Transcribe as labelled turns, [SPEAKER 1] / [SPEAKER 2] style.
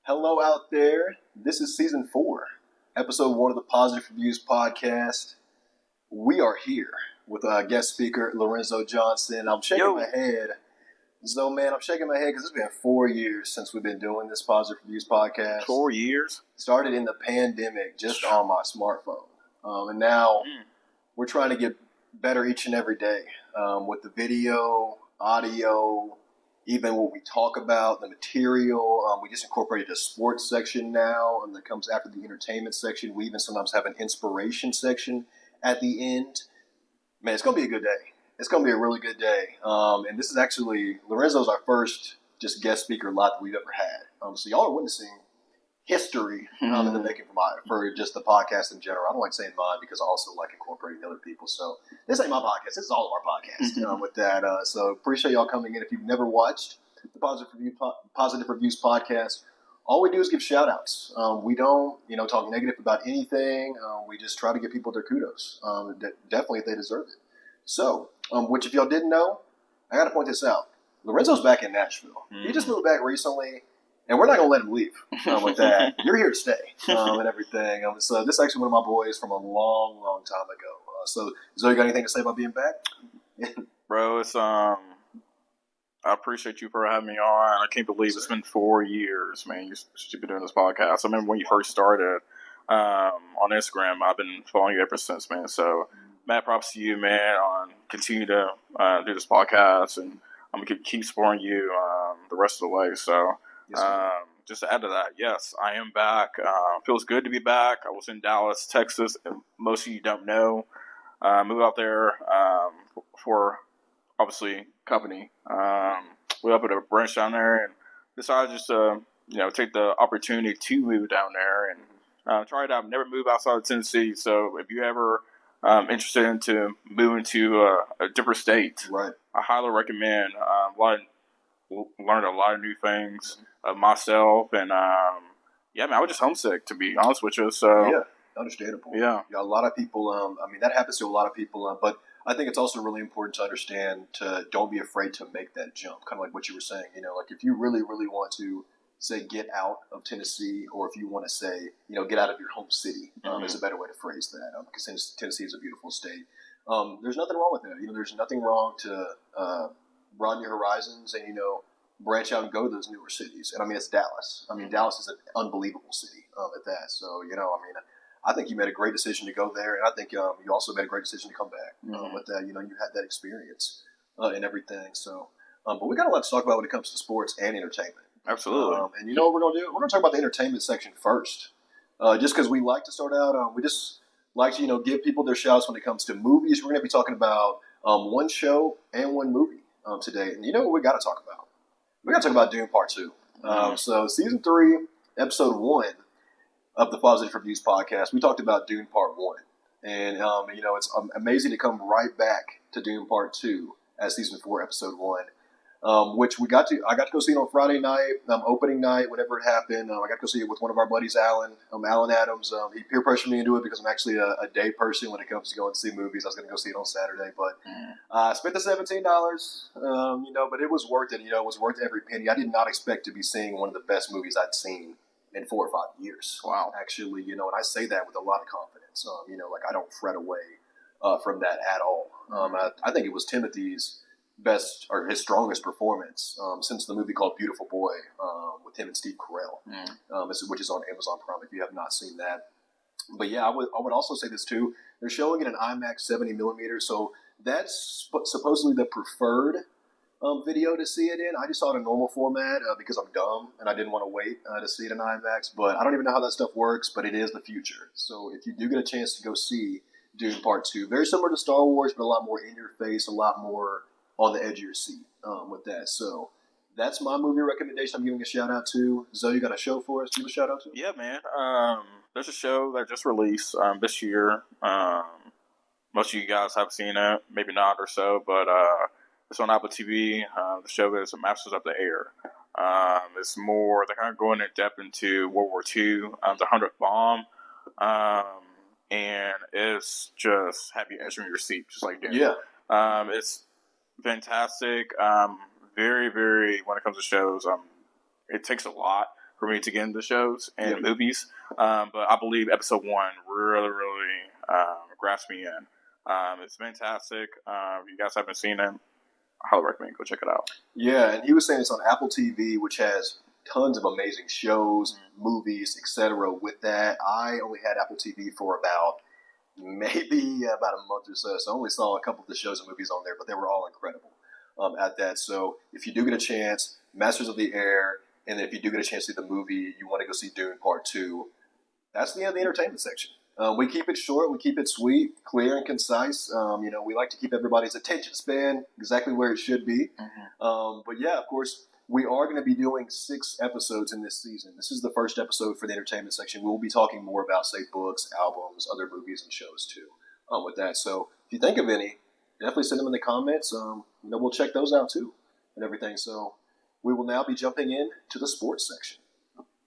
[SPEAKER 1] Hello out there. This is season 4, episode 1 of the Positive Reviews podcast. We are here with a guest speaker, Lorenzo Johnson. I'm shaking my head. So, man, I'm shaking my head because it's been 4 years since we've been doing this Positive Reviews podcast.
[SPEAKER 2] 4 years?
[SPEAKER 1] Started in the pandemic just on my smartphone. And now we're trying to get better each and every day with the video, audio, even what we talk about, the material. We just incorporated a sports section now, and that comes after the entertainment section. We even sometimes have an inspiration section at the end. Man, it's going to be a good day. It's going to be a really good day. And this is actually, Lorenzo's our first just guest speaker live that we've ever had. So y'all are witnessing history in the making for just the podcast in general. I don't like saying mine because I also like incorporating other people. So this ain't my podcast. This is all of our podcasts with that. So appreciate y'all coming in. If you've never watched the Positive Reviews podcast, all we do is give shout outs. We don't, talk negative about anything. We just try to give people their kudos. Definitely if they deserve it. So, which if y'all didn't know, I got to point this out. Lorenzo's back in Nashville. He just moved back recently. And we're not going to let him leave with that. You're here to stay and everything. So this is actually one of my boys from a long, long time ago. So Zoe, got anything to say about being back?
[SPEAKER 2] Bro, it's I appreciate you for having me on. I can't believe it's been 4 years, man. You've been doing this podcast. I remember when you first started on Instagram. I've been following you ever since, man. So mad props to you, man, on continue to do this podcast. And I'm going to keep supporting you the rest of the way. So just to add to that, yes, I am back. Feels good to be back. I was in Dallas, Texas, and most of you don't know. Moved out there for obviously company. We up at a branch down there and decided just to take the opportunity to move down there and try it out. Never moved outside of Tennessee, so if you ever interested into moving to a different state,
[SPEAKER 1] right,
[SPEAKER 2] I highly recommend. Learned a lot of new things of myself, and man, I was just homesick, to be honest with you. So
[SPEAKER 1] yeah, understandable. Yeah, a lot of people. That happens to a lot of people. But I think it's also really important to understand to don't be afraid to make that jump. Kind of like what you were saying. Like if you really, really want to say get out of Tennessee, or if you want to say get out of your home city, is a better way to phrase that. Because Tennessee is a beautiful state. There's nothing wrong with that. There's nothing wrong to broaden your horizons and branch out and go to those newer cities. And it's Dallas. Dallas is an unbelievable city at that. So I think you made a great decision to go there, and I think you also made a great decision to come back with that. You had that experience and everything. So, but we got a lot to talk about when it comes to sports and entertainment.
[SPEAKER 2] Absolutely.
[SPEAKER 1] And you know what we're gonna do? We're gonna talk about the entertainment section first, just because we like to start out. We just like to give people their shouts when it comes to movies. We're gonna be talking about one show and one movie today. And you know what we got to talk about? We got to talk about Dune Part 2. So season 3, episode 1 of the Positive Reviews podcast, we talked about Dune Part 1. And, it's amazing to come right back to Dune Part 2 as season 4, episode 1. Which I got to go see it on Friday night, opening night, whenever it happened. I got to go see it with one of our buddies, Alan Adams. He peer pressured me into it because I'm actually a day person when it comes to going to see movies. I was going to go see it on Saturday, but I spent the $17, but it was worth it. It was worth every penny. I did not expect to be seeing one of the best movies I'd seen in 4 or 5 years.
[SPEAKER 2] Wow.
[SPEAKER 1] Actually, and I say that with a lot of confidence. I don't fret away from that at all. I think it was Timothy's best or his strongest performance since the movie called Beautiful Boy with him and Steve Carell, which is on Amazon Prime if you have not seen that. But yeah, I would also say this too. They're showing it in IMAX 70 millimeters, so that's supposedly the preferred video to see it in. I just saw it in normal format because I'm dumb and I didn't want to wait to see it in IMAX. But I don't even know how that stuff works, but it is the future. So if you do get a chance to go see Dune Part 2, very similar to Star Wars, but a lot more in your face, a lot more on the edge of your seat with that. So that's my movie recommendation I'm giving a shout out to. Zoe, you got a show for us? Give a shout out to?
[SPEAKER 2] Yeah, man. There's a show that just released this year. Most of you guys have seen it, maybe not or so, but it's on Apple TV. The show is Masters of the Air. It's more, they're kind of going in depth into World War II, the 100th bomb. And it's just have you edge on your seat, just like that.
[SPEAKER 1] Yeah.
[SPEAKER 2] It's fantastic. Very, very, when it comes to shows, it takes a lot for me to get into shows and movies. But I believe episode 1 really, grasped me in. It's fantastic. If you guys haven't seen it, I highly recommend go check it out.
[SPEAKER 1] Yeah, and he was saying it's on Apple TV, which has tons of amazing shows, movies, etc. With that, I only had Apple TV for maybe about a month or so. So I only saw a couple of the shows and movies on there, but they were all incredible at that. So if you do get a chance, Masters of the Air, and if you do get a chance to see the movie, you want to go see Dune Part 2, that's the end of the entertainment section. We keep it short, we keep it sweet, clear, and concise. We like to keep everybody's attention span exactly where it should be. But yeah, of course, we are going to be doing 6 episodes in this season. This is the first episode for the entertainment section. We'll be talking more about, say, books, albums, other movies, and shows too. With that, so if you think of any, definitely send them in the comments. We'll check those out too, and everything. So we will now be jumping in to the sports section.